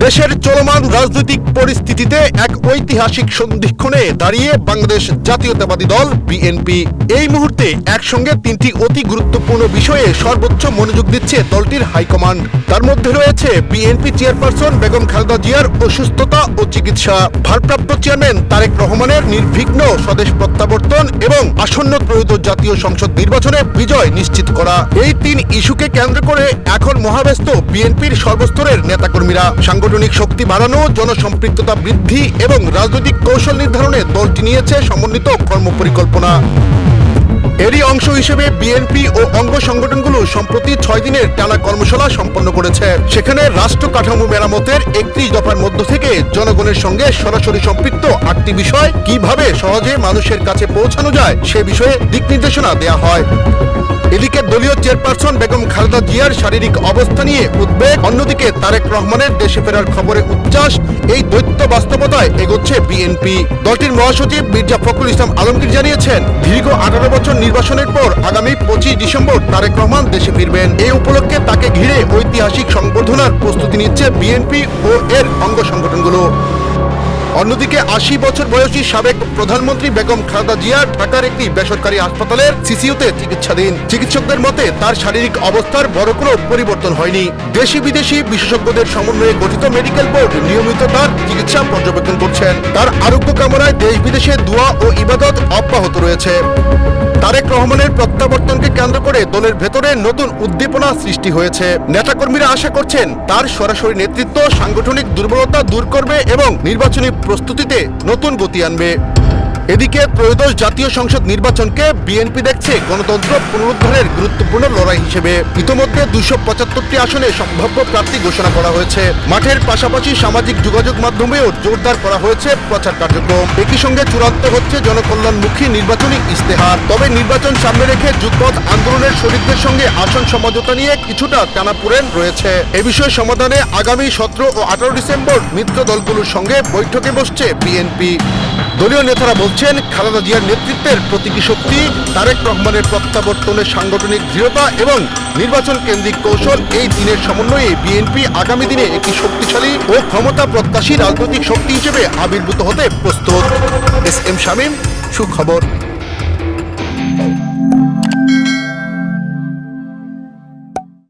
দেশের চলমান রাজনৈতিক পরিস্থিতিতে এক ঐতিহাসিক সন্ধিক্ষণে দাঁড়িয়ে বাংলাদেশ জাতীয়তাবাদী দল বিএনপি এই মুহূর্তে একসঙ্গে তিনটি অতি গুরুত্বপূর্ণ বিষয়ে সর্বোচ্চ মনোযোগ দিচ্ছে দলটির হাইকমান্ড। তার মধ্যে রয়েছে বিএনপি চেয়ারপারসন বেগম খালেদা জিয়ার অসুস্থতা ও চিকিৎসা, ভারপ্রাপ্ত চেয়ারম্যান তারেক রহমানের নির্বিঘ্ন স্বদেশ প্রত্যাবর্তন এবং আসন্ন ত্রয়োদশ জাতীয় সংসদ নির্বাচনে বিজয় নিশ্চিত করা। এই তিন ইস্যুকে কেন্দ্র করে এখন মহাব্যস্ত বিএনপির সর্বস্তরের নেতাকর্মীরা। সাংগঠনিক শক্তি বাড়ানো, জনসম্পৃক্ততা বৃদ্ধি এবং রাজনৈতিক কৌশল নির্ধারণে দলটি নিয়েছে সমন্বিত কর্মপরিকল্পনা। এরই অংশ হিসেবে বিএনপি ও অঙ্গ সংগঠনগুলো সম্প্রতি 6 দিনের টানা কর্মশালা সম্পন্ন করেছে। সেখানে রাষ্ট্র কাঠামো মেরামতের 31 দফার মধ্য থেকে জনগণের সঙ্গে সরাসরি সম্পৃক্ত 8টি বিষয় কিভাবে সহজে মানুষের কাছে পৌঁছানো যায় সে বিষয়ে দিক নির্দেশনা দেওয়া হয়। এদিকে দলীয় চেয়ারপারসন বেগম খালেদা জিয়ার শারীরিক অবস্থা নিয়ে উদ্বেগ, অন্যদিকে তারেক রহমানের দেশে ফেরার খবরে উচ্ছ্বাস। এই দ্বৈত বাস্তবতায় এগোচ্ছে বিএনপি। দলটির মহাসচিব মির্জা ফখরুল ইসলাম আলমগীর জানিয়েছেন, দীর্ঘ 18 বছর নির্বাচনের পর আগামী 25 ডিসেম্বর তারেক রহমান দেশে ফিরবেন। এই উপলক্ষে তাকে ঘিরে ঐতিহাসিক সংবর্ধনার প্রস্তুতি নিচ্ছে বিএনপি ও এর অঙ্গ সংগঠনগুলো। অন্যদিকে 80 বছর বয়সী সাবেক প্রধানমন্ত্রী বেগম খালেদা জিয়া ঢাকার একটি বেসরকারি হাসপাতালের সিসিইউতে চিকিৎসাধীন। চিকিৎসকদের মতে তার শারীরিক অবস্থার বড় কোনো পরিবর্তন হয়নি। দেশি বিদেশি বিশেষজ্ঞদের সমন্বয়ে গঠিত মেডিকেল বোর্ড নিয়মিত তার চিকিৎসা পর্যবেক্ষণ করছেন। তার আরোগ্য কামনায় দেশ বিদেশে দোয়া ও ইবাদত অব্যাহত রয়েছে। তারেক রহমানের প্রত্যাবর্তনকে কেন্দ্র করে দলের ভেতরে নতুন উদ্দীপনা সৃষ্টি হয়েছে। নেতাকর্মীরা আশা করছেন তার সরাসরি নেতৃত্ব সাংগঠনিক দুর্বলতা দূর করবে এবং নির্বাচনী প্রস্তুতিতে নতুন গতি আনবে। এদিকে ত্রয়োদশ জাতীয় সংসদ নির্বাচনকে বিএনপি দেখছে গণতন্ত্র পুনরুদ্ধারের গুরুত্বপূর্ণ লড়াই হিসেবে। ইতোমধ্যে 275টি আসনে সম্ভাব্য প্রার্থী ঘোষণা করা হয়েছে। মাঠের পাশাপাশি সামাজিক যোগাযোগ মাধ্যমেও জোরদার করা হয়েছে প্রচার কার্যক্রম। একই সঙ্গে চূড়ান্ত হচ্ছে জনকল্যাণমুখী নির্বাচনী ইস্তেহার। তবে নির্বাচন সামনে রেখে যুগপৎ আন্দোলনের শরীরদের সঙ্গে আসন সমঝোতা নিয়ে কিছুটা টানাপোড়েন রয়েছে। এ বিষয়ে সমাধানে আগামী 17 ও 18 ডিসেম্বর মিত্র দলগুলোর সঙ্গে বৈঠকে বসছে বিএনপি। দলীয় নেতারা বলছেন, খালেদা জিয়ার নেতৃত্বের প্রতীকী শক্তি, তারেক রহমানের প্রত্যাবর্তনের সাংগঠনিক দৃঢ়তা এবং নির্বাচন কেন্দ্রিক কৌশল, এই দিনের সমন্বয়ে বিএনপি আগামী দিনে একটি শক্তিশালী ও ক্ষমতা প্রত্যাশী রাজনৈতিক শক্তি হিসেবে আবির্ভূত হতে প্রস্তুত। এস এম শামীম, সুখবর।